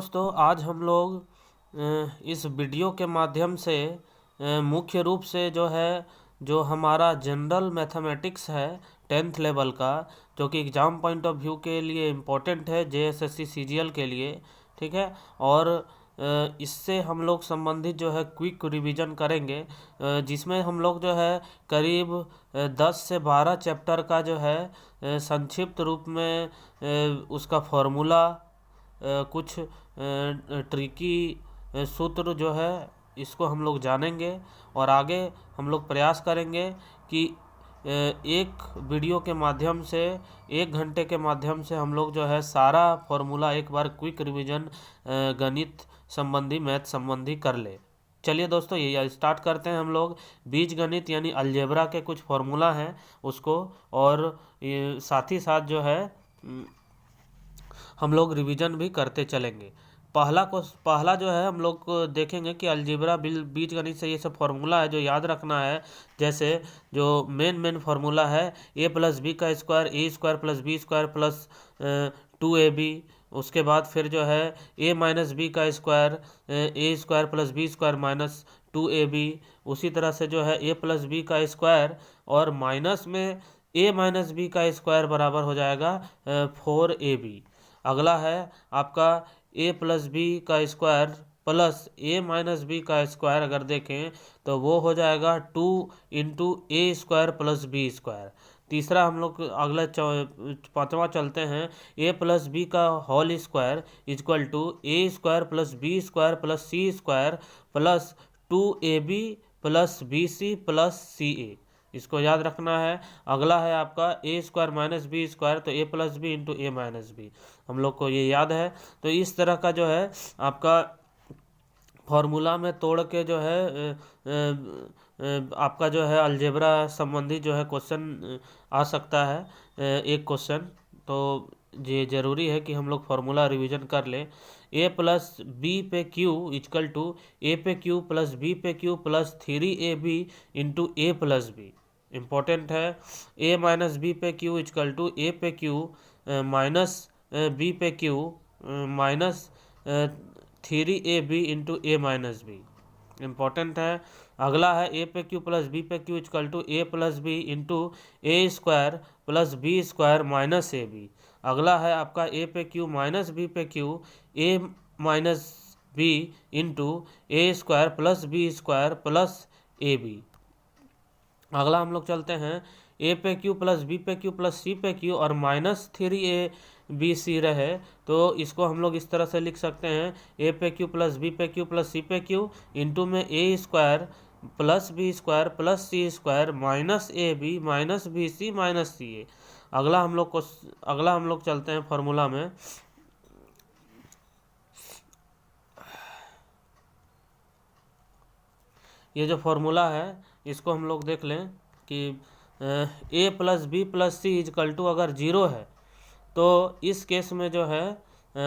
दोस्तों आज हम लोग इस वीडियो के माध्यम से मुख्य रूप से जो हमारा जनरल मैथमेटिक्स है 10th लेवल का, जो कि एग्ज़ाम पॉइंट ऑफ व्यू के लिए इम्पोर्टेंट है जेएसएससी सीजीएल के लिए, ठीक है। और इससे हम लोग संबंधित जो है क्विक रिवीजन करेंगे, जिसमें हम लोग जो है करीब 10 से 12 चैप्टर का जो है संक्षिप्त रूप में उसका फॉर्मूला, कुछ ट्रिकी सूत्र जो है इसको हम लोग जानेंगे और आगे हम लोग प्रयास करेंगे कि एक वीडियो के माध्यम से 1 घंटे के माध्यम से हम लोग जो है सारा फॉर्मूला एक बार क्विक रिवीजन गणित संबंधी, मैथ संबंधी कर ले। चलिए दोस्तों, ये स्टार्ट करते हैं हम लोग। बीज गणित यानी अलजेब्रा के कुछ फॉर्मूला हैं उसको, और साथ ही साथ जो है हम लोग रिवीजन भी करते चलेंगे। पहला जो है हम लोग देखेंगे कि अलजेब्रा बीज गणित से ये सब फॉर्मूला है जो याद रखना है। जैसे जो मेन फार्मूला है a+b² a² + b² + 2ab। उसके बाद फिर जो है a - b² a² + b² - 2ab। उसी तरह से जो है a + b² और माइनस में a - b² बराबर हो जाएगा 4ab। अगला है आपका a + b² plus a - b²। अगर देखें तो वो हो जाएगा 2 × a² + b²। तीसरा हम लोग अगला पांचवा चलते हैं a + b² = a² + b² + c² + 2ab + bc + ca। इसको याद रखना है। अगला है आपका a² - b² तो a + b × a - b, हम लोग को ये याद है। तो इस तरह का जो है आपका फॉर्मूला में तोड़ के जो है आपका जो है अलजेब्रा संबंधी जो है क्वेश्चन आ सकता है, एक क्वेश्चन। तो ये ज़रूरी है कि हम लोग फार्मूला रिवीजन कर लें। a + b पे q = a पे q + b पे q + 3ab × a + b। Important है। a - b पे q = a पे q - b पे q - 3ab × a - b। Important है। अगला है a पे q + b पे q = a + b × a² + b² - ab। अगला है आपका a पे q - b पे q a - b × a² + b² + ab। अगला हम लोग चलते हैं a पे q + b पे q + c पे q और -3abc रहे तो इसको हम लोग इस तरह से लिख सकते हैं a पे q + b पे q + c पे q इंटू में a² + b² + c² - ab - bc - ca। अगला हम लोग चलते हैं फॉर्मूला में। ये जो फॉर्मूला है इसको हम लोग देख लें कि a + b + c = अगर 0 है तो इस केस में जो है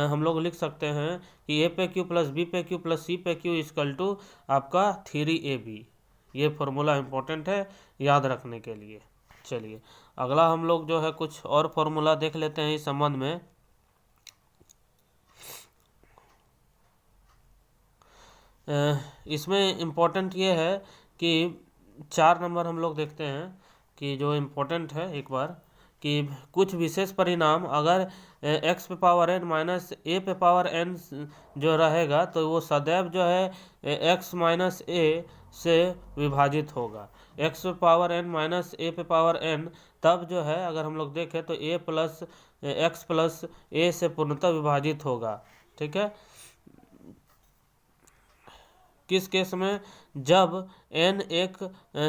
हम लोग लिख सकते हैं कि a पे q + b पे q + c पे q = आपका 3ab। ये फार्मूला इम्पोर्टेंट है याद रखने के लिए। चलिए अगला हम लोग जो है कुछ और फार्मूला देख लेते हैं इस संबंध में। इसमें इम्पोर्टेंट ये है कि 4 नंबर हम लोग देखते हैं कि जो इम्पोर्टेंट है एक बार कि कुछ विशेष परिणाम अगर x पे पावर n माइनस a पे पावर n जो रहेगा तो वो सदैव जो है x माइनस a से विभाजित होगा। x पे पावर n माइनस a पे पावर n तब जो है अगर हम लोग देखें तो a plus x plus a से पूर्णतः विभाजित होगा। ठीक है, किस केस में? जब n एक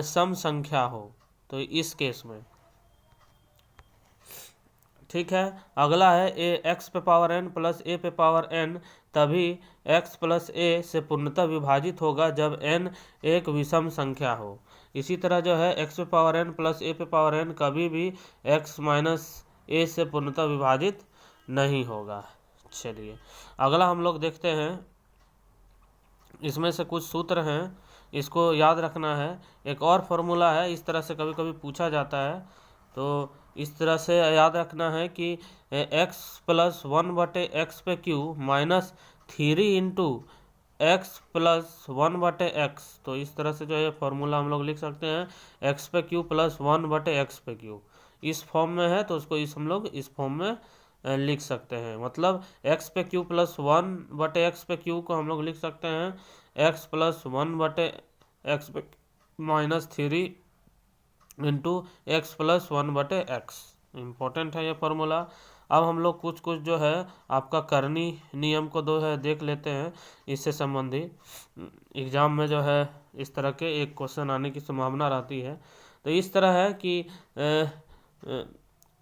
सम संख्या हो, तो इस केस में। ठीक है, अगला है x पे पावर n प्लस a पे पावर n तभी x प्लस a से पूर्णतः विभाजित होगा जब n एक विषम संख्या हो। इसी तरह जो है x पे पावर n प्लस a पे पावर n कभी भी x माइनस a से पूर्णतः विभाजित नहीं होगा। चलिए अगला हम लोग देखते हैं। इसमें से कुछ सूत्र हैं, इसको याद रखना है। एक और फॉर्मूला है, इस तरह से कभी कभी पूछा जाता है, तो इस तरह से याद रखना है कि x + 1/x पे q 3 into x plus 1/x। तो इस तरह से जो है फॉर्मूला हम लोग लिख सकते हैं, एक्स पे क्यू प्लस 1/x पे क्यू। इस फॉर्म में है तो उसको हम लोग इस फॉर्म में लिख सकते हैं। मतलब एक्स पे क्यू प्लस 1/x पे क्यू को हम लोग लिख सकते हैं एक्स प्लस 1/x पे -3 into x plus 1/x। Important है ये फॉर्मूला। अब हम लोग कुछ कुछ जो है आपका करनी नियम को दो है देख लेते हैं, इससे संबंधित एग्जाम में जो है इस तरह के एक क्वेश्चन आने की संभावना रहती है। तो इस तरह है कि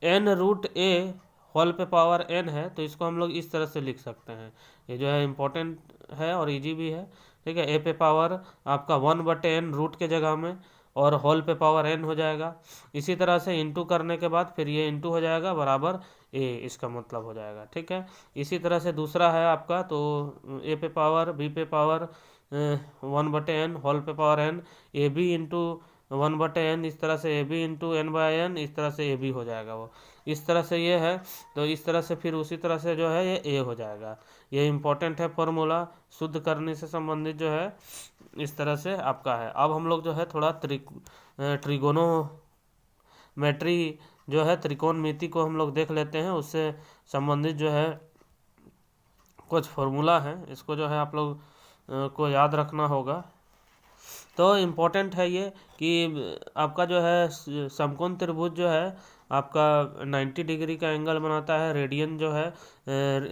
n√a होल पे पावर n है, तो इसको हम लोग इस तरह से लिख सकते हैं। ये जो है इम्पोर्टेंट है और इजी भी है। ठीक है, a पे पावर आपका 1/n रूट के जगह में और होल पे पावर n हो जाएगा। इसी तरह से इंटू करने के बाद फिर ये इंटू हो जाएगा बराबर a, इसका मतलब हो जाएगा। ठीक है, इसी तरह से दूसरा है आपका, तो a पे पावर b पे पावर 1/n होल पे power n, A B into 1/n, इस तरह से ए बी इंटू n/n, इस तरह से ए बी हो जाएगा वो। इस तरह से ये है, तो इस तरह से फिर उसी तरह से जो है ये ए हो जाएगा। ये इम्पोर्टेंट है फॉर्मूला, शुद्ध करने से संबंधित जो है इस तरह से आपका है। अब हम लोग जो है थोड़ा ट्रिगोनोमेट्री जो है त्रिकोणमिति को हम लोग देख लेते हैं। उससे संबंधित जो है कुछ फॉर्मूला है, इसको जो है आप लोग को याद रखना होगा। तो इम्पोर्टेंट है ये कि आपका जो है समकोण त्रिभुज जो है आपका 90 डिग्री का एंगल बनाता है। रेडियन जो है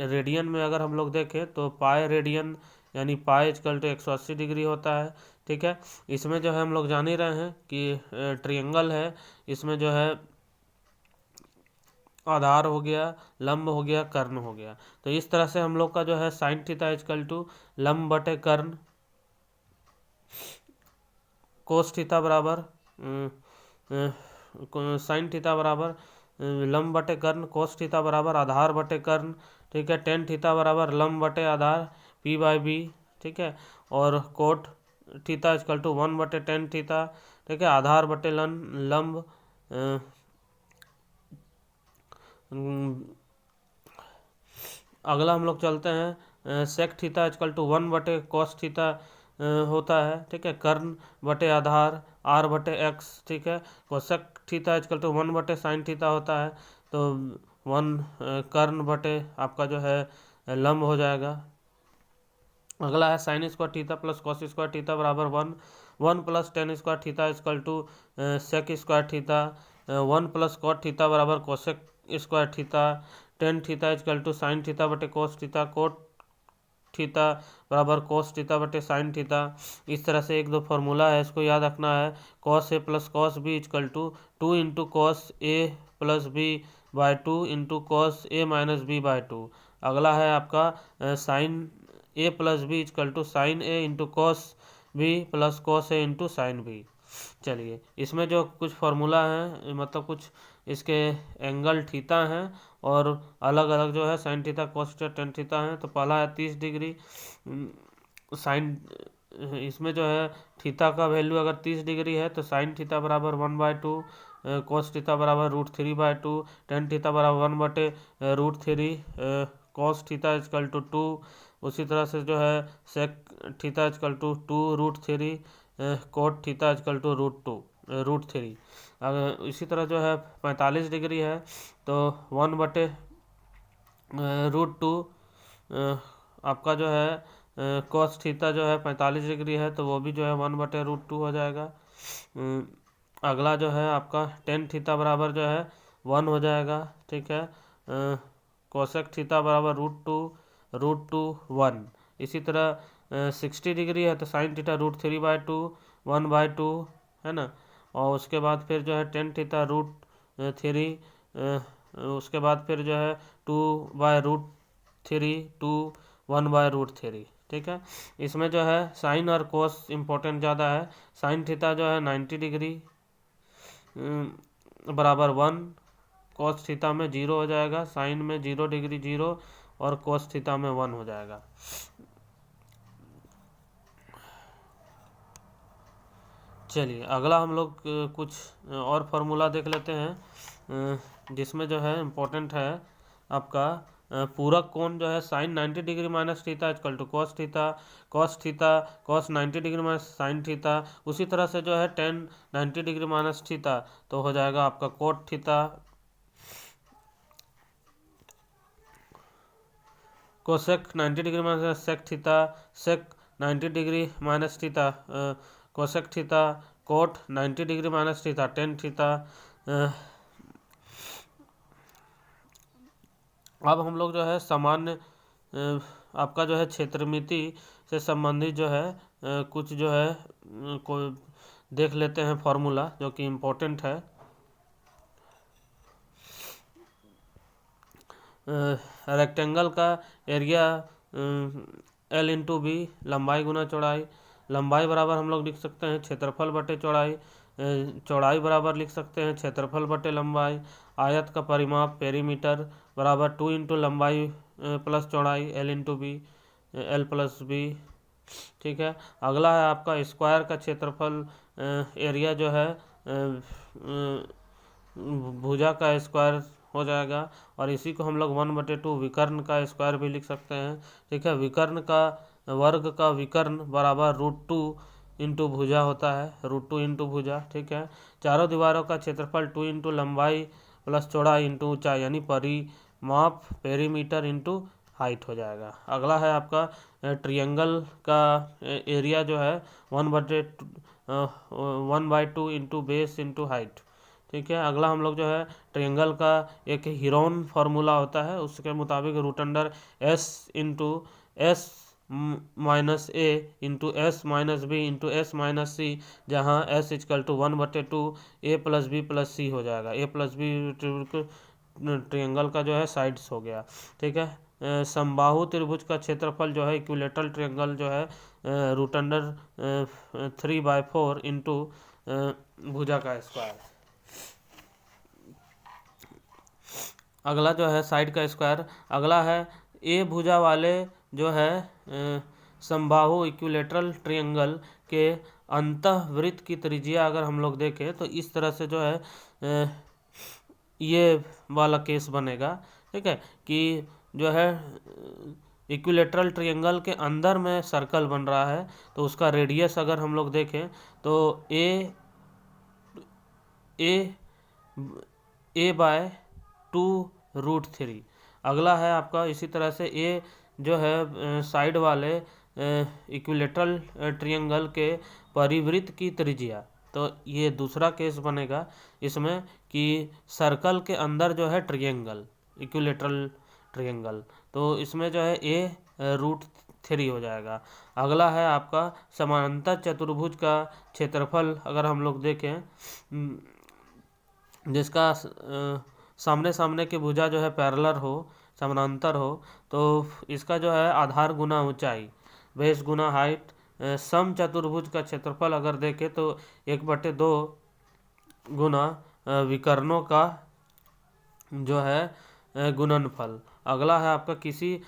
रेडियन में अगर हम लोग देखें तो पाई रेडियन यानी पाई = 180 डिग्री होता है। ठीक है, इसमें जो है हम लोग जान ही रहे हैं कि ट्रायंगल है, इसमें जो है आधार हो गया, लंब हो गया, कर्ण हो गया। तो इस तरह से हम लोग का जो है साइन थीटा = लंब बटे कर्ण, कोस थीटा बराबर साइन थीटा बराबर लंब बटे कर्ण, कोस थीटा बराबर आधार बटे कर्ण। ठीक है, टेन थीटा बराबर लंब बटे आधार p/b। ठीक है, और कोट थीटा = 1/tan थीटा। ठीक है, आधार बटे लंब। अगला हम लोग चलते हैं, सेक थीटा = 1/cos थीटा होता है। ठीक है, कर्ण बटे आधार r/x। ठीक है, कोसेक थीटा = 1/sin थीटा होता है, तो 1 कर्ण बटे आपका जो है लंब हो जाएगा। अगला है sine square theta plus cos square theta बराबर 1 + tan square theta = sec square theta. 1 + cot theta बराबर cosec square theta. Tan theta = sine theta बटे कोस थीटा। कोट थीटा बराबर कोस थीटा बटे साइन थीटा। इस तरह से एक दो फार्मूला है, इसको याद रखना है। cos a + cos b = 2 into cos a + b/2 into cos a - b/2। अगला है आपका sine a + b = sine a into cos b + cos a into sine b। चलिए, इसमें जो कुछ फार्मूला है मतलब कुछ इसके एंगल थीटा हैं और अलग अलग जो है sine theta, cos theta, tan theta है। तो पहला है 30 डिग्री साइन, इसमें जो है थीटा का वैल्यू अगर 30 डिग्री है तो साइन थीटा बराबर 1/2, कॉस थीटा बराबर √3/2, टेन थीटा बराबर 1/√3, कॉस थीटा = 2। उसी तरह से जो है सेक थीटा = 2√3, कोट थीटा = √2√3। अगर इसी तरह जो है 45 डिग्री है तो 1/√2 आपका जो है कॉस थीटा जो है 45 डिग्री है तो वो भी जो है 1/√2 हो जाएगा। अगला जो है आपका टेन थीटा बराबर जो है 1 हो जाएगा। ठीक है, कोसेक थीटा बराबर √2 1। इसी तरह 60 डिग्री है तो साइन थीटा √3/2 1/2 है ना। और उसके बाद फिर जो है टेन थीटा √3, उसके बाद फिर जो है 2/√3 2 1/√3। ठीक है, इसमें जो है साइन और कोस इम्पोर्टेंट ज़्यादा है। साइन थीटा जो है 90 डिग्री बराबर 1, कोस थीटा में 0 हो जाएगा, साइन में 0 डिग्री 0 और कोस थीटा में 1 हो जाएगा। चलिए, अगला हम लोग कुछ और फार्मूला देख लेते हैं जिसमें जो है इम्पोर्टेंट है आपका पूरक कोण जो है sine 90 degree minus theta equal to cos theta, cos 90 degree minus sine theta. उसी तरह से जो है टेन 90 डिग्री माइनस थीटा तो हो जाएगा आपका cot theta, cosec 90 degree minus sec theta, sec 90 degree minus theta cosec theta, cot 90 degree minus theta tan theta. अब हम लोग जो है सामान्य आपका जो है क्षेत्रमिति से संबंधित जो है कुछ जो है को देख लेते हैं फॉर्मूला जो कि इम्पोर्टेंट है। रेक्टेंगल का एरिया L इंटू बी, लंबाई गुना चौड़ाई। लंबाई बराबर हम लोग लिख सकते हैं क्षेत्रफल बटे चौड़ाई, चौड़ाई बराबर लिख सकते हैं क्षेत्रफल बटे लंबाई। आयत का परिमाप पेरीमीटर बराबर 2 इंटू लंबाई प्लस चौड़ाई L into B, L plus B. ठीक है, अगला है आपका स्क्वायर का क्षेत्रफल, एरिया जो है भुजा का स्क्वायर हो जाएगा, और इसी को हम लोग 1/2 विकर्ण का स्क्वायर भी लिख सकते हैं। ठीक है, विकर्ण का वर्ग का विकर्ण बराबर √2 इंटू भुजा होता है, √2 इंटू भुजा। ठीक है, चारों दीवारों का क्षेत्रफल 2 इंटू लंबाई प्लस चौड़ाई इंटू ऊंचाई यानी परिमाप पेरीमीटर इंटू हाइट हो जाएगा। अगला है आपका ट्रियंगल का एरिया जो है 1/2 इंटू बेस इंटू हाइट। ठीक है, अगला हम लोग जो है ट्रायंगल का एक हीरोन फार्मूला होता है, उसके मुताबिक √* S into S minus A into S minus B into S minus C, जहाँ S equal to 1/2 A plus B plus C हो जाएगा। A प्लस बी ट्रायंगल का जो है साइड्स हो गया। ठीक है, समबाहु त्रिभुज का क्षेत्रफल जो है इक्विलेटरल ट्रायंगल जो है √3/4 इंटू भुजा का स्क्वायर। अगला जो है साइड का स्क्वायर। अगला है ए भुजा वाले जो है समबाहु इक्विलेटरल ट्रायंगल के अंतःवृत्त की त्रिज्या अगर हम लोग देखें तो इस तरह से जो है ये वाला केस बनेगा। ठीक है, कि जो है इक्विलेटरल ट्रायंगल के अंदर में सर्कल बन रहा है, तो उसका रेडियस अगर हम लोग देखें तो a/2√3। अगला है आपका इसी तरह से ए जो है साइड वाले इक्विलेटरल ट्रायंगल के परिवृत्त की त्रिज्या, तो ये दूसरा केस बनेगा इसमें कि सर्कल के अंदर जो है ट्रायंगल इक्विलेटरल ट्रायंगल, तो इसमें जो है a√3 हो जाएगा। अगला है आपका समानांतर चतुर्भुज का क्षेत्रफल अगर हम लोग देखें जिसका सामने सामने की भुजा जो है पैरेलल हो, समानांतर हो, तो इसका जो है आधार गुना ऊंचाई, बेस गुना हाइट। सम चतुर्भुज का क्षेत्रफल अगर देखें तो 1/2 गुना विकर्णों का जो है गुणनफल। अगला है आपका किसी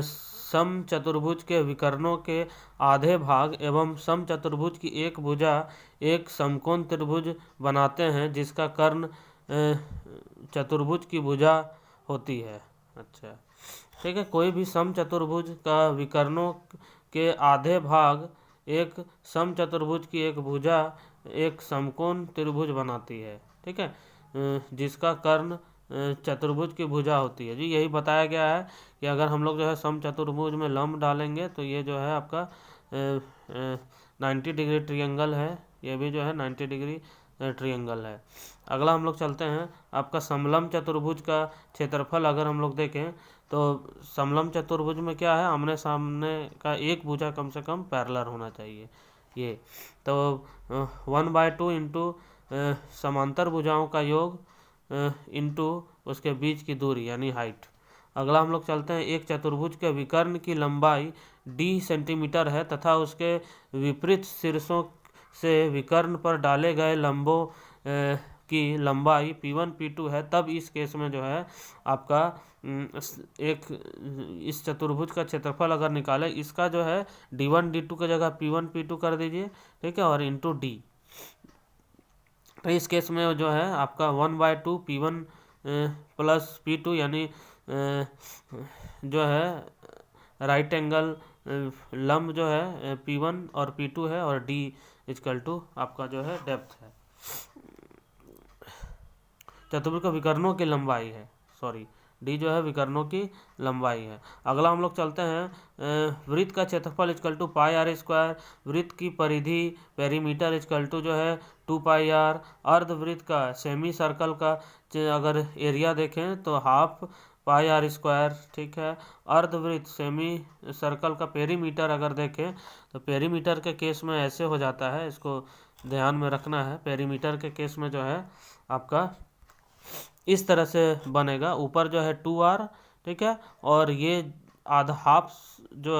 सम चतुर्भुज के विकर्णों के आधे भाग एवं सम चतुर्भुज की एक भुजा एक समकोण त्रिभुज बनाते हैं जिसका कर्ण चतुर्भुज की भुजा होती है। अच्छा, ठीक है, कोई भी सम चतुर्भुज का विकर्णों के आधे भाग एक सम चतुर्भुज की एक भुजा एक समकोण त्रिभुज बनाती है। ठीक है, जिसका कर्ण चतुर्भुज की भुजा होती है। जी, यही बताया गया है कि अगर हम लोग जो है सम चतुर्भुज में लंब डालेंगे तो ये जो है आपका 90 डिग्री ट्रायंगल है, ये भी जो है 90 डिग्री ट्रायंगल है। अगला हम लोग चलते हैं आपका समलंब चतुर्भुज का क्षेत्रफल अगर हम लोग देखें तो समलंब चतुर्भुज में क्या है, आमने सामने का एक भुजा कम से कम पैरेलल होना चाहिए। ये तो 1/2 इंटू समांतर भुजाओं का योग इंटू उसके बीच की दूरी यानी हाइट। अगला हम लोग चलते हैं एक चतुर्भुज के विकर्ण की लंबाई d सेंटीमीटर है तथा उसके विपरीत शीर्षों से विकर्ण पर डाले गए लंबों की लंबाई P1 P2 है, तब इस केस में जो है आपका एक इस चतुर्भुज का क्षेत्रफल अगर निकाले, इसका जो है d1 d2 की जगह P1 P2 कर दीजिए। ठीक है, और इंटू d, तो इस केस में जो है आपका 1/2 P1 प्लस P2 यानी जो है राइट एंगल लंब जो है P1 और P2 है, और D इक्वल टू आपका जो है डेप्थ है, चतुर्भुज का विकर्णों की लंबाई है, सॉरी डी जो है विकर्णों की लंबाई है। अगला हम लोग चलते हैं वृत्त का क्षेत्रफल equal to pi R square, वृत्त की परिधि पेरीमीटर इक्वल टू जो है 2 पाई आर, अर्धवृत्त का सेमी सर्कल का अगर एरिया देखें तो हाफ पाई आर स्क्वायर, ठीक है। अर्धवृत्त सेमी सर्कल का पेरीमीटर अगर देखें तो पेरीमीटर के केस में ऐसे हो जाता है, इसको ध्यान में रखना है। पेरीमीटर के केस में जो है आपका इस तरह से बनेगा, ऊपर जो है 2r, ठीक है, और ये आधा हाफ जो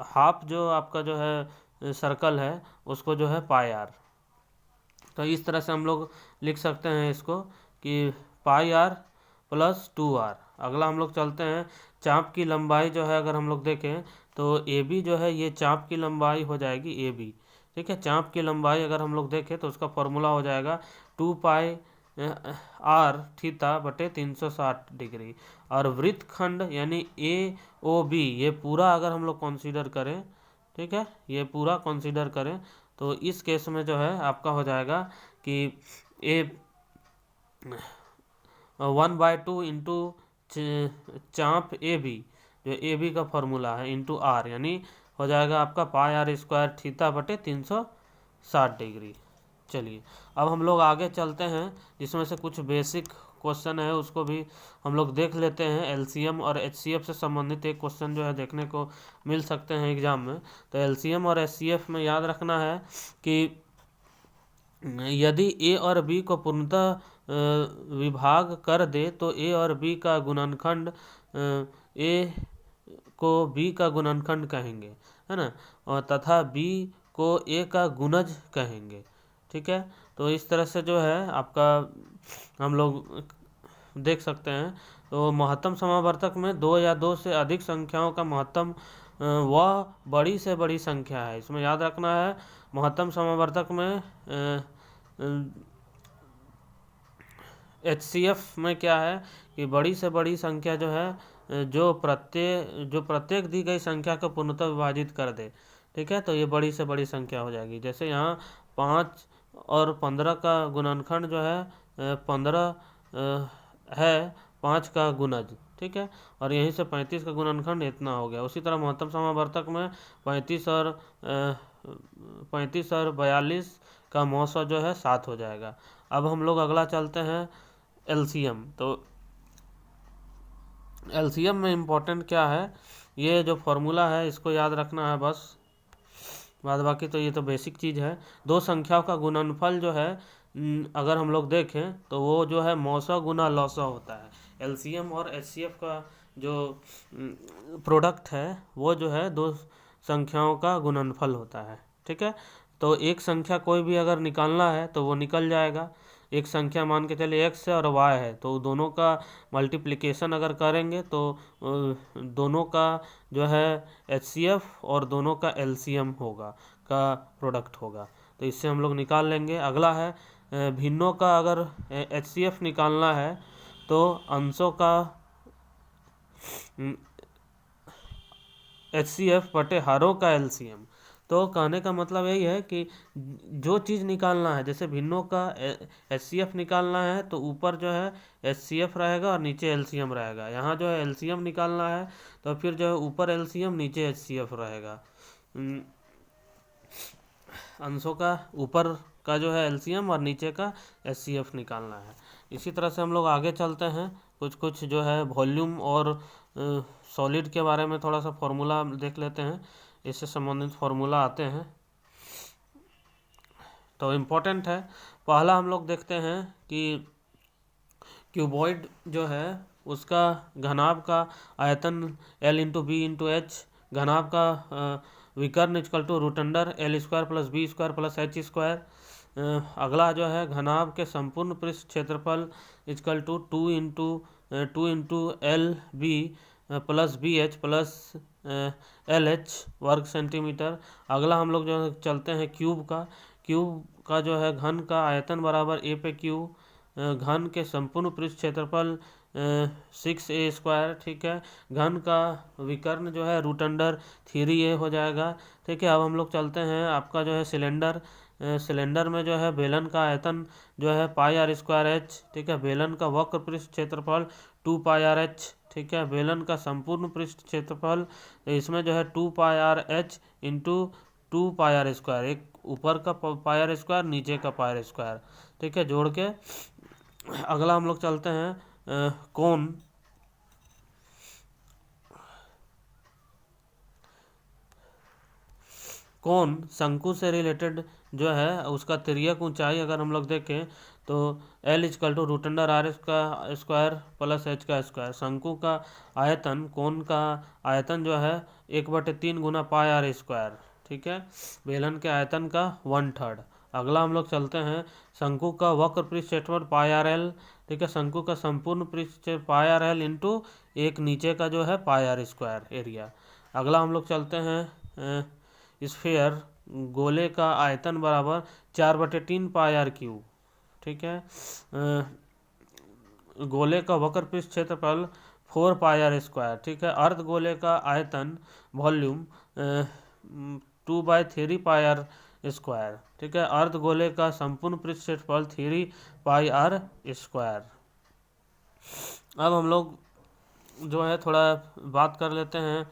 हाफ जो आपका जो है सर्कल है उसको जो है पाई आर। तो इस तरह से हम लोग लिख सकते हैं इसको कि पाई आर प्लस 2r। अगला हम लोग चलते हैं चाप की लंबाई जो है अगर हम लोग देखें तो ए बी जो है ये चाप की लंबाई हो जाएगी ए बी, ठीक है। चाप की लंबाई अगर हम लोग देखें तो उसका फॉर्मूला हो जाएगा 2 पाई आर थीटा बटे 360 डिग्री। और वृत्तखंड यानी ए ओ बी ये पूरा अगर हम लोग कंसीडर करें, ठीक है, ये पूरा कंसीडर करें तो इस केस में जो है आपका हो जाएगा कि ए 1/2 इंटू चाप ए बी, जो ए बी का फॉर्मूला है, इंटू आर, यानी हो जाएगा आपका पाई आर स्क्वायर थीटा बटे 360 डिग्री। चलिए अब हम लोग आगे चलते हैं, जिसमें से कुछ बेसिक क्वेश्चन है उसको भी हम लोग देख लेते हैं। एलसीएम और एचसीएफ से संबंधित एक क्वेश्चन जो है देखने को मिल सकते हैं एग्जाम में। तो एलसीएम और एचसीएफ में याद रखना है कि यदि ए और बी को पूर्णतः विभाग कर दे तो ए और बी का गुणनखंड ए को बी का गुणनखंड कहेंगे, है ना, और तथा बी को ए का गुणज कहेंगे, ठीक है। तो इस तरह से जो है आपका हम लोग देख सकते हैं। तो महत्तम समावर्तक में 2 या 2 से अधिक संख्याओं का महत्तम वह बड़ी से बड़ी संख्या है। इसमें याद रखना है महत्तम समावर्तक में एचसीएफ में क्या है कि बड़ी से बड़ी संख्या जो है जो प्रत्येक दी गई संख्या को पूर्णतः विभाजित कर दे, ठीक है। तो ये बड़ी से बड़ी संख्या हो जाएगी। जैसे यहाँ 5 और 15 का गुणनखंड जो है 15 है 5 का गुणज, ठीक है, और यहीं से 35 का गुणनखंड इतना हो गया। उसी तरह महत्तम समावर्तक में 35 और 42 का मौसा जो है 7 हो जाएगा। अब हम लोग अगला चलते हैं एलसीएम। तो एलसीएम में इम्पोर्टेंट क्या है, ये जो फॉर्मूला है इसको याद रखना है बस, बाद बाकी तो ये तो बेसिक चीज़ है। दो संख्याओं का गुणनफल जो है अगर हम लोग देखें तो वो जो है मौसा गुना लौसा होता है। एलसीएम और एचसीएफ का जो प्रोडक्ट है वो जो है दो संख्याओं का गुणनफल होता है, ठीक है। तो एक संख्या कोई भी अगर निकालना है तो वो निकल जाएगा। एक संख्या मान के चलिए एक्स है और वाई है, तो दोनों का मल्टीप्लिकेशन अगर करेंगे तो दोनों का जो है एचसीएफ और दोनों का एलसीएम होगा का प्रोडक्ट होगा, तो इससे हम लोग निकाल लेंगे। अगला है भिन्नों का अगर एचसीएफ निकालना है तो अंशों का एचसीएफ बटे हरों का एलसीएम। तो कहने का मतलब यही है कि जो चीज़ निकालना है, जैसे भिन्नों का एचसीएफ निकालना है तो ऊपर जो है एचसीएफ रहेगा और नीचे एलसीएम रहेगा। यहाँ जो है एलसीएम निकालना है तो फिर जो है ऊपर एलसीएम नीचे एचसीएफ रहेगा। अंशों का ऊपर का जो है एलसीएम और नीचे का एचसीएफ निकालना है। इसी तरह से हम लोग आगे चलते हैं, कुछ जो है वॉल्यूम और सॉलिड के बारे में थोड़ा सा फॉर्मूला देख लेते हैं, इससे संबंधित फॉर्मूला आते हैं तो इम्पोर्टेंट है। पहला हम लोग देखते हैं कि क्यूबॉइड जो है उसका घनाभ का आयतन L into B into H, घनाभ का विकर्ण equal to root under L square plus B square plus H square. अगला जो है घनाभ के संपूर्ण पृष्ठ क्षेत्रफल equal to 2 into L B plus B H plus L H वर्ग सेंटीमीटर। अगला हम लोग जो चलते हैं क्यूब का जो है घन का आयतन बराबर ए पे क्यू, घन के संपूर्ण पृष्ठ क्षेत्रफल 6a², ठीक है। घन का विकर्ण जो है रूट अंडर 3a हो जाएगा, ठीक है। अब हम लोग चलते हैं आपका जो है सिलेंडर। सिलेंडर में जो है बेलन का आयतन जो है πr²h, ठीक है। बेलन का वक्र पृष्ठ क्षेत्रफल 2πrh, ठीक है। बेलन का संपूर्ण पृष्ठ क्षेत्रफल, इसमें जो है 2πrh इंटू 2πr², एक ऊपर का πr², नीचे का πr², ठीक है, जोड़ के। अगला हम लोग चलते हैं कोण। कोण शंकु से रिलेटेड जो है उसका तिर्यक ऊंचाई अगर हम लोग देखें तो L=√r² प्लस h²। शंकु का आयतन, कोण का आयतन जो है 1/3 गुना πr², ठीक है। बेलन के आयतन का 1/3। अगला हम लोग चलते हैं शंकु का वक्र पृष्ठ क्षेत्रफल πrl, ठीक है। शंकु का संपूर्ण पृष्ठ πrl इंटू एक नीचे का जो है πr² एरिया। अगला हम लोग चलते हैं स्फीयर, गोले का आयतन बराबर 4/3 πr³, ठीक है। गोले का वक्र पृष्ठ क्षेत्रफल 4πr², ठीक है। अर्ध गोले का आयतन वॉल्यूम 2/3 πr², ठीक है। अर्ध गोले का संपूर्ण पृष्ठ क्षेत्रफल 3πr²। अब हम लोग जो है थोड़ा बात कर लेते हैं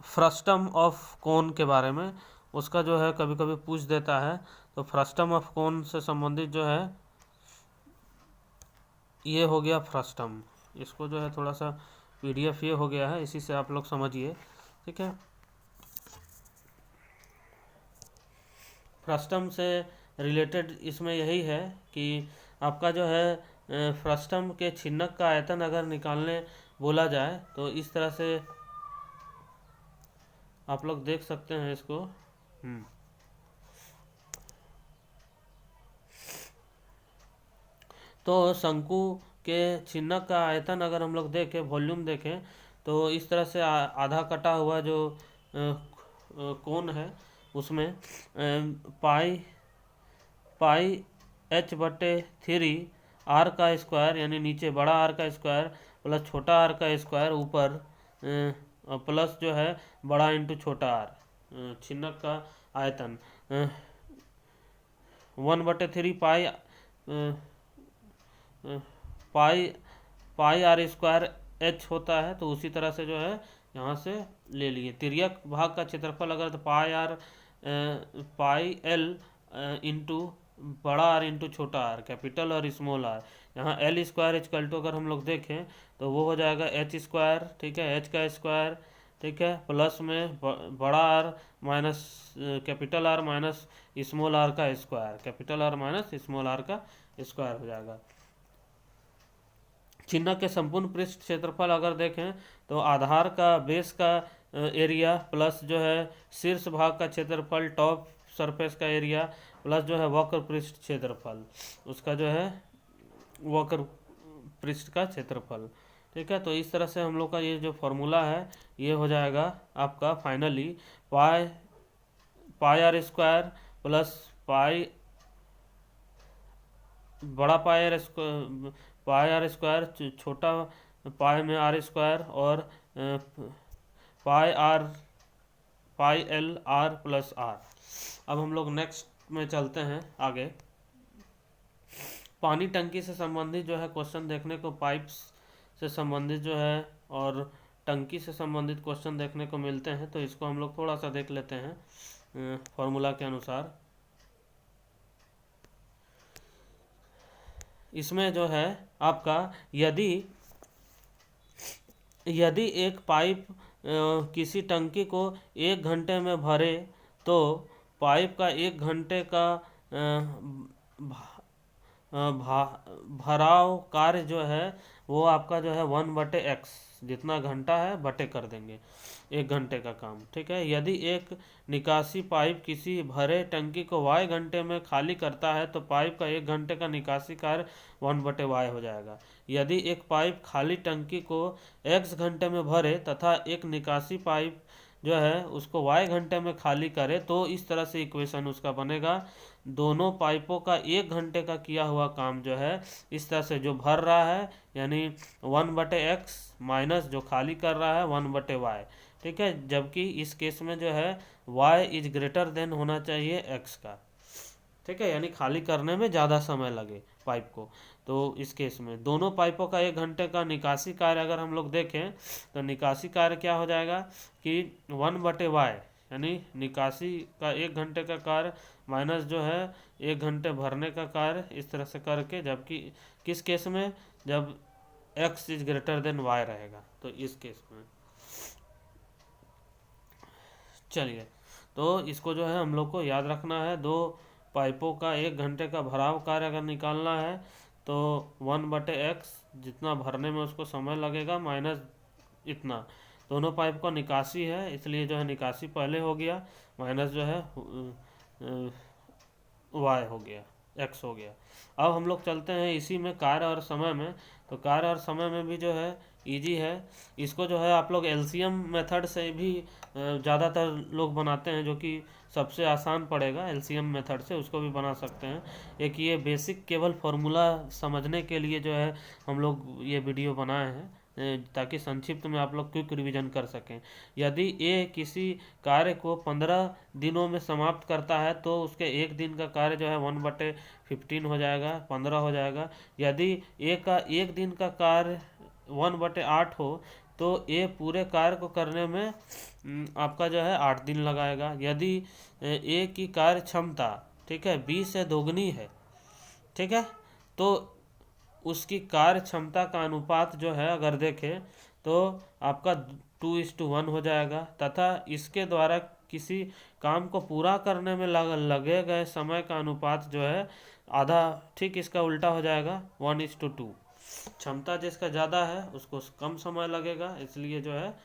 फ्रस्टम ऑफ कोन के बारे में। उसका जो है कभी कभी पूछ देता है, तो फ्रस्टम ऑफ कोन से संबंधित जो है ये हो गया फ्रस्टम। इसको जो है थोड़ा सा PDF ये हो गया है, इसी से आप लोग समझिए, ठीक है। फ्रस्टम से रिलेटेड इसमें यही है कि आपका जो है फ्रस्टम के छिन्नक का आयतन अगर निकालने बोला जाए तो इस तरह से आप लोग देख सकते हैं इसको। तो शंकु के छिन्नक का आयतन अगर हम लोग देखें, वॉल्यूम देखें, तो इस तरह से आधा कटा हुआ जो कोण है उसमें πh/3 r का स्क्वायर, यानी नीचे बड़ा R का स्क्वायर प्लस छोटा r का स्क्वायर, ऊपर प्लस जो है बड़ा इंटू छोटा r। छिन्नक का आयतन 1/3 πr²h होता है। तो उसी तरह से जो है यहाँ से ले लिए तिर्यक भाग का क्षेत्रफल अगर तो πl इंटू बड़ा R इंटू छोटा R, कैपिटल और स्मॉल r। यहाँ L² अगर हम लोग देखें तो वो हो जाएगा h², ठीक है, h का स्क्वायर, ठीक है, प्लस में बड़ा R minus capital R minus small r का square, capital R minus small r का स्क्वायर हो जाएगा। छिन्नक के संपूर्ण पृष्ठ क्षेत्रफल अगर देखें तो आधार का बेस का एरिया प्लस जो है शीर्ष भाग का क्षेत्रफल, टॉप सरफेस का एरिया, प्लस जो है वक्र पृष्ठ क्षेत्रफल, उसका जो है वक्र पृष्ठ का क्षेत्रफल, ठीक है। तो इस तरह से हम लोग का ये जो फॉर्मूला है ये हो जाएगा आपका फाइनली πr² प्लस बड़ा πr², छोटा पाई में r² और πl प्लस r। अब हम लोग नेक्स्ट में चलते हैं आगे। पानी टंकी से संबंधित जो है क्वेश्चन देखने को, पाइप्स से संबंधित जो है और टंकी से संबंधित क्वेश्चन देखने को मिलते हैं। तो इसको हम लोग थोड़ा सा देख लेते हैं फॉर्मूला के अनुसार। इसमें जो है आपका यदि एक पाइप किसी टंकी को 1 घंटे में भरे तो पाइप का 1 घंटे का भराव कार्य जो है वो आपका जो है 1/x, जितना घंटा है बटे कर देंगे 1 घंटे का काम, ठीक है। यदि एक निकासी पाइप किसी भरे टंकी को y घंटे में खाली करता है तो पाइप का 1 घंटे का निकासी कार्य 1/y हो जाएगा। यदि एक पाइप खाली टंकी को x घंटे में भरे तथा एक निकासी पाइप जो है उसको y घंटे में खाली करे तो इस तरह से इक्वेशन उसका बनेगा। दोनों पाइपों का 1 घंटे का किया हुआ काम जो है इस तरह से जो भर रहा है, यानी 1/x माइनस जो खाली कर रहा है 1/y, ठीक है। जबकि इस केस में जो है y इज ग्रेटर देन होना चाहिए x का, ठीक है, यानी खाली करने में ज़्यादा समय लगे पाइप को। तो इस केस में दोनों पाइपों का 1 घंटे का निकासी कार्य अगर हम लोग देखें तो निकासी कार्य क्या हो जाएगा कि 1/y, यानी निकासी का 1 घंटे का कार्य माइनस जो है 1 घंटे भरने का कार्य, इस तरह से करके, जबकि किस केस में, जब x is greater than y रहेगा, तो इस केस में। चलिए, तो इसको जो है हम लोग को याद रखना है। दो पाइपों का 1 घंटे का भराव कार्य अगर निकालना है तो 1/x जितना भरने में उसको समय लगेगा माइनस इतना, दोनों पाइप का निकासी है इसलिए जो है निकासी पहले हो गया, माइनस जो है y हो गया, x हो गया। अब हम लोग चलते हैं इसी में कार्य और समय में। तो कार्य और समय में भी जो है इजी है, इसको जो है आप लोग एलसीएम मेथड से भी ज़्यादातर लोग बनाते हैं, जो कि सबसे आसान पड़ेगा। एलसीएम मेथड से उसको भी बना सकते हैं। एक ये बेसिक केवल फार्मूला समझने के लिए जो है हम लोग ये वीडियो बनाए हैं, ताकि संक्षिप्त में आप लोग क्विक रिवीजन कर सकें। यदि ए किसी कार्य को 15 दिनों में समाप्त करता है तो उसके 1 दिन का कार्य जो है 1/15 हो जाएगा, 15 हो जाएगा। यदि ए का 1 दिन का कार्य 1/8 हो तो ए पूरे कार्य को करने में आपका जो है 8 दिन लगाएगा। यदि ए की कार्य क्षमता, ठीक है, 20 से दोगुनी है, ठीक है, तो उसकी कार्य क्षमता का अनुपात जो है अगर देखें तो आपका 2:1 हो जाएगा, तथा इसके द्वारा किसी काम को पूरा करने में लगे गए समय का अनुपात जो है आधा, ठीक इसका उल्टा हो जाएगा 1:2। क्षमता जिसका ज़्यादा है उसको कम समय लगेगा, इसलिए जो है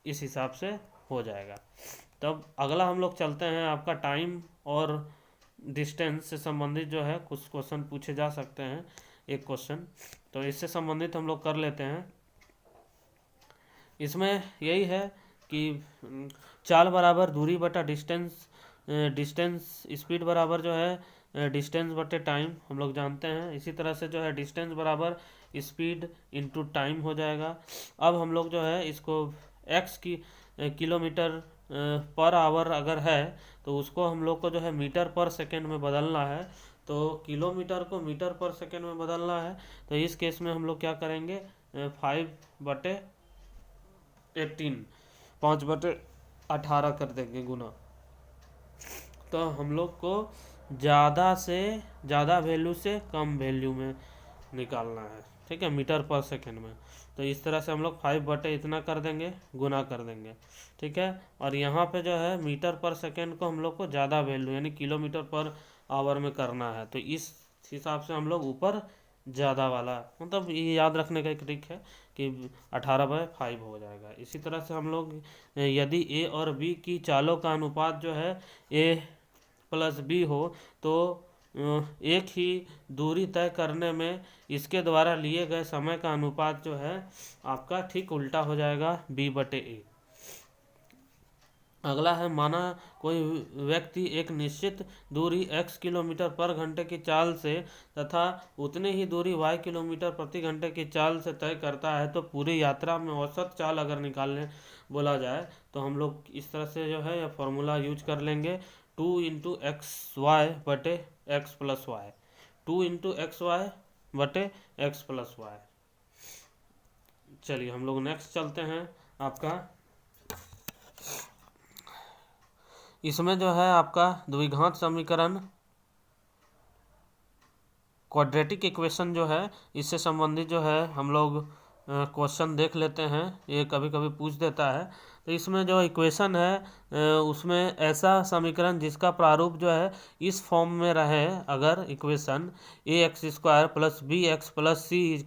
इस हिसाब से हो जाएगा। तब अगला हम लोग चलते हैं, आपका टाइम और डिस्टेंस से संबंधित जो है कुछ क्वेश्चन पूछे जा सकते हैं। एक क्वेश्चन तो इससे संबंधित हम लोग कर लेते हैं। इसमें यही है कि चाल बराबर दूरी बटा डिस्टेंस, डिस्टेंस स्पीड बराबर जो है डिस्टेंस बटे टाइम हम लोग जानते हैं। इसी तरह से जो है डिस्टेंस बराबर स्पीड इनटू टाइम हो जाएगा। अब हम लोग जो है इसको x की किलोमीटर पर आवर अगर है तो उसको हम लोग को जो है मीटर पर सेकेंड में बदलना है। तो किलोमीटर को मीटर पर सेकेंड में बदलना है, तो इस केस में हम लोग क्या करेंगे, 5/18, 5/18 कर देंगे गुना। तो हम लोग को ज़्यादा से ज़्यादा वैल्यू से कम वैल्यू में निकालना है, ठीक है, मीटर पर सेकेंड में। तो इस तरह से हम लोग 5/इतना कर देंगे, गुना कर देंगे, ठीक है। और यहाँ पे जो है मीटर पर सेकेंड को हम लोग को ज़्यादा वैल्यू यानी किलोमीटर पर आवर में करना है, तो इस हिसाब से हम लोग ऊपर ज़्यादा वाला, मतलब ये याद रखने का एक ट्रिक है कि 18/5 हो जाएगा। इसी तरह से हम लोग यदि ए और बी की चालों का अनुपात जो है A+B हो तो एक ही दूरी तय करने में इसके द्वारा लिए गए समय का अनुपात जो है आपका ठीक उल्टा हो जाएगा B/A। अगला है, माना कोई व्यक्ति एक निश्चित दूरी x किलोमीटर पर घंटे की चाल से तथा उतनी ही दूरी y किलोमीटर प्रति घंटे की चाल से तय करता है, तो पूरी यात्रा में औसत चाल अगर निकालने बोला जाए तो हम लोग इस तरह से जो है यह फॉर्मूला यूज कर लेंगे, 2x/y/x+y, 2x/x+y। चलिए हम लोग नेक्स्ट चलते हैं। आपका इसमें जो है आपका द्विघात समीकरण, क्वाड्रेटिक इक्वेशन जो है इससे संबंधित जो है हम लोग क्वेश्चन देख लेते हैं। ये कभी कभी पूछ देता है। तो इसमें जो इक्वेशन है उसमें ऐसा समीकरण जिसका प्रारूप जो है इस फॉर्म में रहे, अगर इक्वेशन ax² + bx + c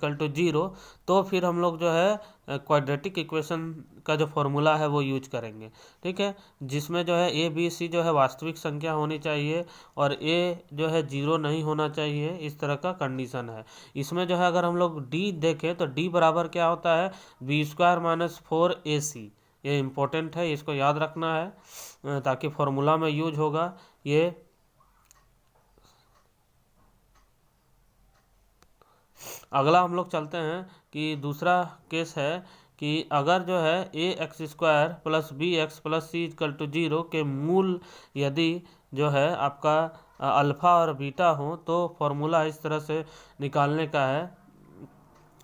0, तो फिर हम लोग जो है क्वाड्रेटिक इक्वेशन का जो फॉर्मूला है वो यूज करेंगे, ठीक है। जिसमें जो है a b c जो है वास्तविक संख्या होनी चाहिए और a जो है 0 नहीं होना चाहिए, इस तरह का कंडीशन है। इसमें जो है अगर हम लोग d देखें तो d बराबर क्या होता है, b² - 4ac। ये इम्पोर्टेंट है, इसको याद रखना है ताकि फॉर्मूला में यूज होगा। ये अगला हम लोग चलते हैं कि दूसरा केस है कि अगर जो है A X square plus B X plus C equal to 0 के मूल यदि जो है आपका अल्फ़ा और बीटा हो तो फॉर्मूला इस तरह से निकालने का है।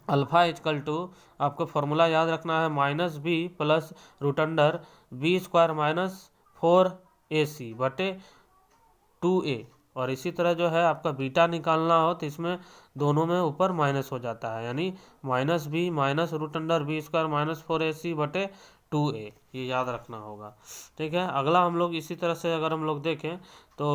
अल्फ़ा इजकल टू आपको फॉर्मूला याद रखना है minus B plus root under B square minus 4ac बटे 2a। और इसी तरह जो है आपका बीटा निकालना हो तो इसमें दोनों में ऊपर माइनस हो जाता है, यानी minus B minus root under B square minus 4ac बटे 2a, ये याद रखना होगा। ठीक है, अगला हम लोग इसी तरह से अगर हम लोग देखें तो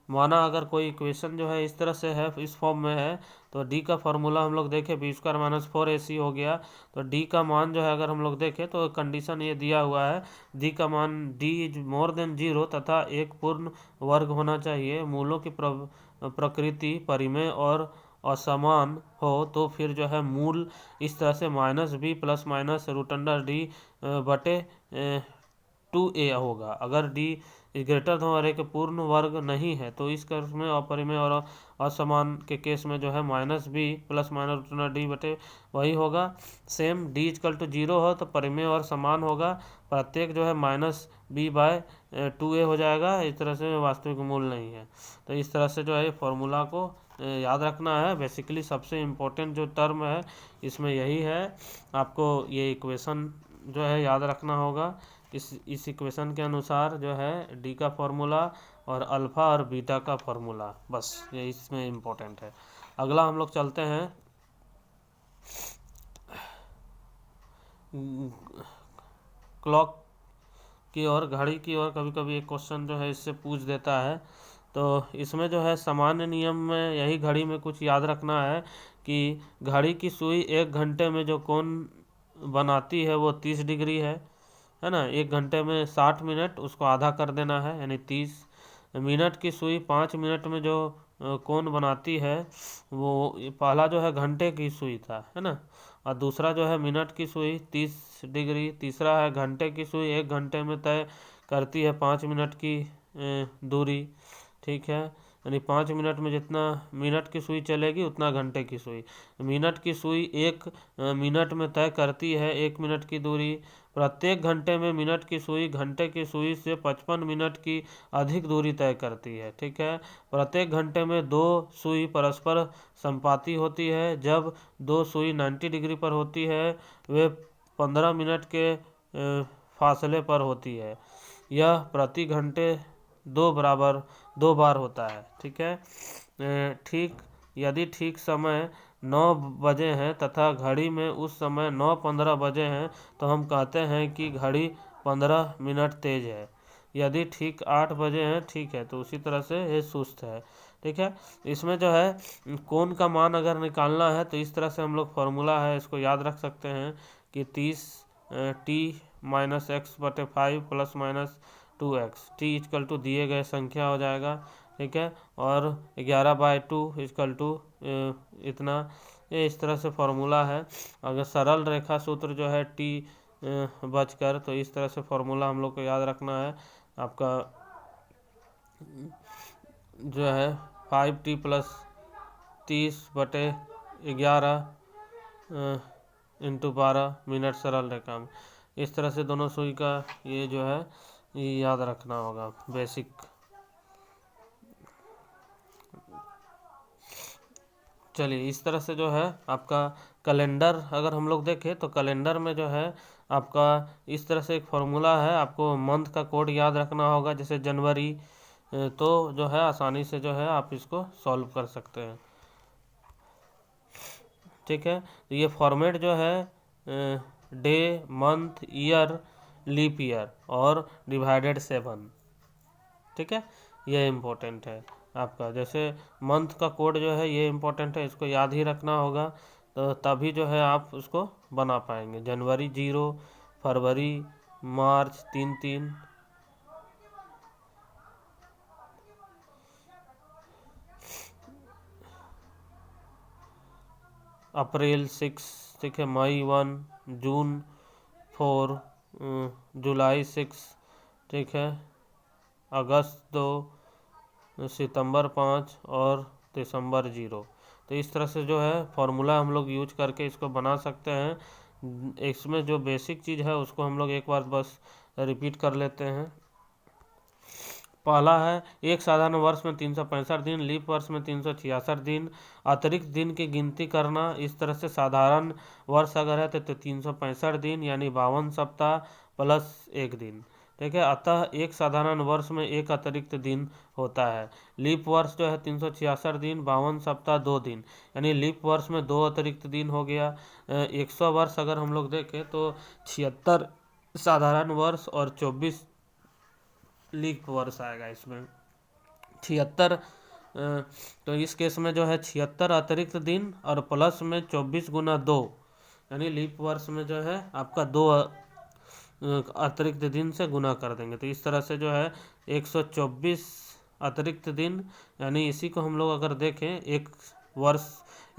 माना अगर कोई इक्वेशन जो है इस तरह से है, इस फॉर्म में है, तो डी का फॉर्मूला हम लोग देखें बी स्क्वायर माइनस 4ac हो गया। तो डी का मान जो है अगर हम लोग देखें तो कंडीशन ये दिया हुआ है, डी का मान डी इज मोर देन 0 तथा एक पूर्ण वर्ग होना चाहिए, मूलों की प्रकृति परिमेय और असमान हो तो फिर जो है मूल इस तरह से minus B plus minus root under D बटे 2a होगा। अगर डी ग्रेटर देन और एक पूर्ण वर्ग नहीं है तो इस केस में अपरिमेय और असमान के केस में जो है minus B plus minus root under D बटे वही होगा। सेम डी इक्वल टू 0 हो तो परिमेय और समान होगा, प्रत्येक जो है माइनस बी बाय 2a हो जाएगा, इस तरह से वास्तविक मूल नहीं है। तो इस तरह से जो है फॉर्मूला को याद रखना है। बेसिकली सबसे इम्पोर्टेंट जो टर्म है इसमें यही है, आपको ये इक्वेशन जो है याद रखना होगा। इस इक्वेशन के अनुसार जो है डी का फॉर्मूला और अल्फ़ा और बीटा का फॉर्मूला, बस ये इसमें इम्पोर्टेंट है। अगला हम लोग चलते हैं क्लॉक की ओर, घड़ी की ओर। कभी कभी एक क्वेश्चन जो है इससे पूछ देता है, तो इसमें जो है सामान्य नियम में यही घड़ी में कुछ याद रखना है कि घड़ी की सुई 1 घंटे में जो कोण बनाती है वो 30 डिग्री है ना। 1 घंटे में 60 मिनट, उसको आधा कर देना है यानी 30 मिनट की सुई 5 मिनट में जो कोण बनाती है वो पहला जो है घंटे की सुई था, है ना, और दूसरा जो है मिनट की सुई 30 डिग्री, तीसरा है घंटे की सुई 1 घंटे में तय करती है 5 मिनट की दूरी। ठीक है, यानी 5 मिनट में जितना मिनट की सुई चलेगी उतना घंटे की सुई। मिनट की सुई 1 मिनट में तय करती है 1 मिनट की दूरी। प्रत्येक घंटे में मिनट की सुई घंटे की सुई से 55 मिनट की अधिक दूरी तय करती है। ठीक है, प्रत्येक घंटे में 2 सुई परस्पर संपाती होती है। जब 2 सुई 90 डिग्री पर होती है वे 15 मिनट के फासले पर होती है। यह प्रति घंटे 2 बार होता है। ठीक है, ठीक यदि ठीक समय 9 बजे हैं तथा घड़ी में उस समय 9:15 बजे हैं तो हम कहते हैं कि घड़ी 15 मिनट तेज है। यदि ठीक 8 बजे हैं, ठीक है, तो उसी तरह से ये सुस्त है। ठीक है, इसमें जो है कोण का मान अगर निकालना है तो इस तरह से हम लोग फॉर्मूला है इसको याद रख सकते हैं कि 30 टी माइनस एक्स बटे 5 plus minus 2x, T equal to दिए गए संख्या हो जाएगा। ठीक है, और 11/2 इक्वल टू इतना, ये इस तरह से फॉर्मूला है। अगर सरल रेखा सूत्र जो है टी बचकर, तो इस तरह से फॉर्मूला हम लोग को याद रखना है। आपका जो है 5t प्लस 30 बटे 11 इंटू 12 मिनट सरल रेखा में। इस तरह से दोनों सुई का ये जो है ये याद रखना होगा बेसिक। चलिए, इस तरह से जो है आपका कैलेंडर अगर हम लोग देखें तो कैलेंडर में जो है आपका इस तरह से एक फॉर्मूला है, आपको मंथ का कोड याद रखना होगा, जैसे जनवरी, तो जो है आसानी से जो है आप इसको सॉल्व कर सकते हैं। ठीक है, तो ये फॉर्मेट जो है day month year leap year और डिवाइडेड 7। ठीक है, ये इम्पोर्टेंट है आपका। जैसे मंथ का कोड जो है ये इम्पोर्टेंट है, इसको याद ही रखना होगा, तो तभी जो है आप उसको बना पाएंगे। जनवरी 0, फरवरी, मार्च 3-3, अप्रैल 6, ठीक है, मई 1, जून 4, जुलाई 6, ठीक है, अगस्त 2, सितंबर 5 और दिसंबर 0। तो इस तरह से जो है फॉर्मूला हम लोग यूज करके इसको बना सकते हैं। इसमें जो बेसिक चीज़ है उसको हम लोग एक बार बस रिपीट कर लेते हैं। पहला है एक साधारण वर्ष में 365 दिन, लीप वर्ष में 366 दिन, अतिरिक्त दिन की गिनती करना। इस तरह से साधारण वर्ष अगर है तो 365 दिन यानी 52 सप्ताह प्लस एक दिन। ठीक है, अतः एक साधारण वर्ष में एक अतिरिक्त दिन होता है। लीप वर्ष जो है 366 दिन, 52 सप्ताह 2 दिन, यानी लीप वर्ष में 2 अतिरिक्त दिन हो गया। 100 वर्ष अगर हम लोग देखें तो 76 साधारण वर्ष और 24 लीप वर्ष आएगा इसमें। 76 तो इस केस में जो है 76 अतिरिक्त दिन और प्लस में 24 गुना 2, यानी लीप वर्ष में जो है आपका 2 अतिरिक्त दिन से गुना कर देंगे। तो इस तरह से जो है 124 अतिरिक्त दिन, यानी इसी को हम लोग अगर देखें एक वर्ष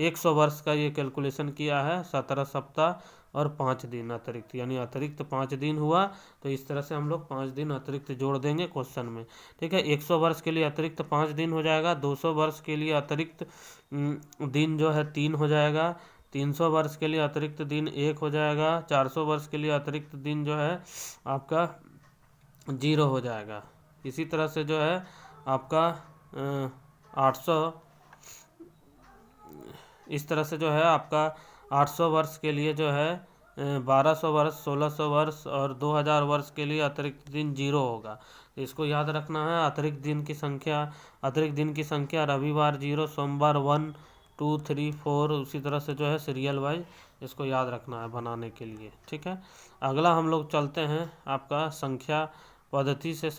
100 वर्ष का ये कैलकुलेशन किया है 17 सप्ताह और 5 दिन अतिरिक्त, यानी अतिरिक्त 5 दिन हुआ। तो इस तरह से हम लोग 5 दिन अतिरिक्त जोड़ देंगे क्वेश्चन में। ठीक है, 100 वर्ष के लिए अतिरिक्त 5 दिन हो जाएगा, 200 वर्ष के लिए अतिरिक्त दिन जो है 3 हो जाएगा, 300 वर्ष के लिए अतिरिक्त दिन 1 हो जाएगा, 400 वर्ष के लिए अतिरिक्त दिन जो है आपका 0 हो जाएगा। इसी तरह से जो है आपका 800 इस तरह से जो है आपका 800 वर्ष के लिए जो है 1200 वर्ष, 1600 वर्ष और 2000 वर्ष के लिए अतिरिक्त दिन 0 होगा। इसको याद रखना है। अतिरिक्त दिन की संख्या रविवार 0, सोमवार 1, 2, 3, 4, उसी तरह से जो है सीरियल वाइज इसको याद रखना है बनाने के लिए। ठीक है, अगला हम लोग चलते हैं आपका संख्या पद्धति से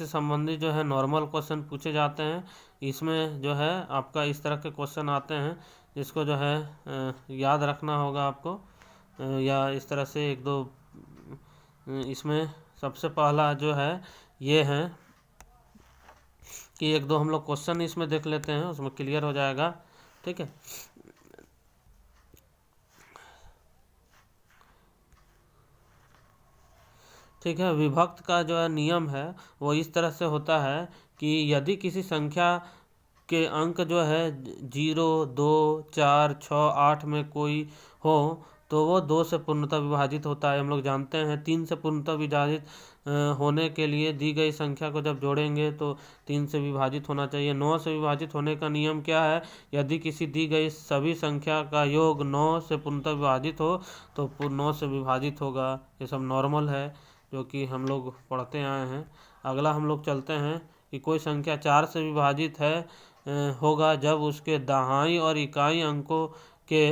संबंधित जो है नॉर्मल क्वेश्चन पूछे जाते हैं। इसमें जो है आपका इस तरह के क्वेश्चन आते हैं जिसको जो है याद रखना होगा आपको, या इस तरह से एक दो इसमें सबसे पहला जो है ये है कि एक दो हम लोग क्वेश्चन इसमें देख लेते हैं, उसमें क्लियर हो जाएगा। ठीक है, ठीक है, विभक्त का जो है नियम है वो इस तरह से होता है कि यदि किसी संख्या के अंक जो है 0, 2, 4, 6, 8 में कोई हो तो वो 2 से पूर्णतः विभाजित होता है। हम लोग जानते हैं 3 से पूर्णतः विभाजित होने के लिए दी गई संख्या को जब जोड़ेंगे तो 3 से विभाजित होना चाहिए। 9 से विभाजित होने का नियम क्या है? यदि किसी दी गई सभी संख्या का योग 9 से पूर्णतः विभाजित हो तो 9 से विभाजित होगा। ये सब नॉर्मल है जो कि हम लोग पढ़ते आए हैं। अगला हम लोग चलते हैं कि कोई संख्या 4 से विभाजित है होगा जब उसके दहाई और इकाई अंकों के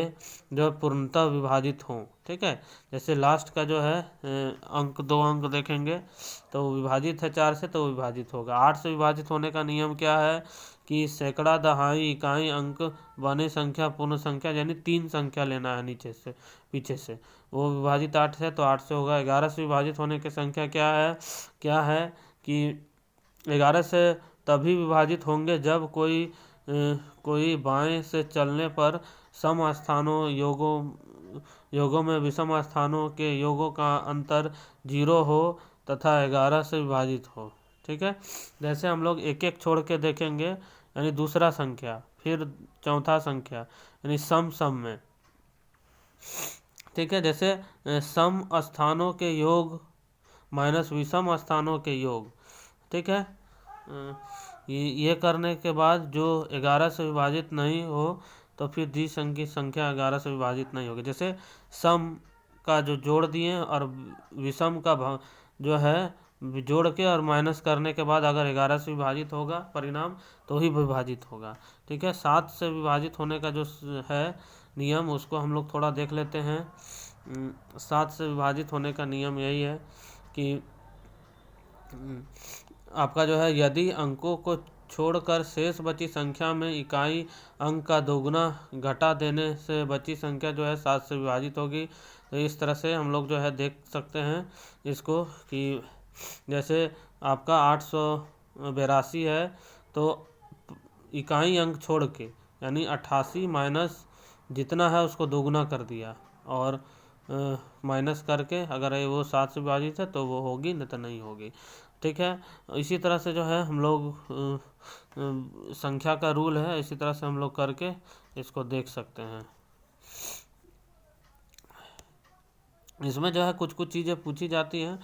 जो पूर्णतः विभाजित हों। ठीक है, जैसे लास्ट का जो है अंक 2 अंक देखेंगे तो विभाजित है 4 से तो विभाजित होगा। 8 से विभाजित होने का नियम क्या है कि सैकड़ा, दहाई, इकाई अंक बने संख्या पूर्ण संख्या, यानी 3 संख्या लेना है नीचे से पीछे से, वो विभाजित 8 से तो 8 से होगा। 11 से विभाजित होने की संख्या क्या है कि 11 से तभी विभाजित होंगे जब कोई बाएं से चलने पर सम स्थानों योगों में विषम स्थानों के योगों का अंतर 0 हो तथा 11 से विभाजित हो। ठीक है, जैसे हम लोग एक एक छोड़ के देखेंगे, यानी दूसरा संख्या, फिर चौथा संख्या, यानी सम में। ठीक है, जैसे सम स्थानों के योग माइनस विषम स्थानों के योग। ठीक है, ये करने के बाद जो 11 से विभाजित नहीं हो तो फिर दी संख्या 11 से विभाजित नहीं होगी। जैसे सम का जो जोड़ दिए और विषम का जो है जोड़ के और माइनस करने के बाद अगर 11 से विभाजित होगा परिणाम तो ही विभाजित होगा। ठीक है, 7 से विभाजित होने का जो है नियम उसको हम लोग थोड़ा देख लेते हैं। 7 से विभाजित होने का नियम यही है कि आपका जो है यदि अंकों को छोड़कर शेष बची संख्या में इकाई अंक का दोगुना घटा देने से बची संख्या जो है 7 से विभाजित होगी। तो इस तरह से हम लोग जो है देख सकते हैं इसको कि जैसे आपका 882 है तो इकाई अंक छोड़ के यानी 88 माइनस जितना है उसको दोगुना कर दिया और माइनस करके अगर वो 7 से विभाजित है तो वो होगी, नहीं तो नहीं होगी। ठीक है। इसी तरह से जो है हम लोग संख्या का रूल है, इसी तरह से हम लोग करके इसको देख सकते हैं। इसमें जो है कुछ कुछ चीज़ें पूछी जाती हैं,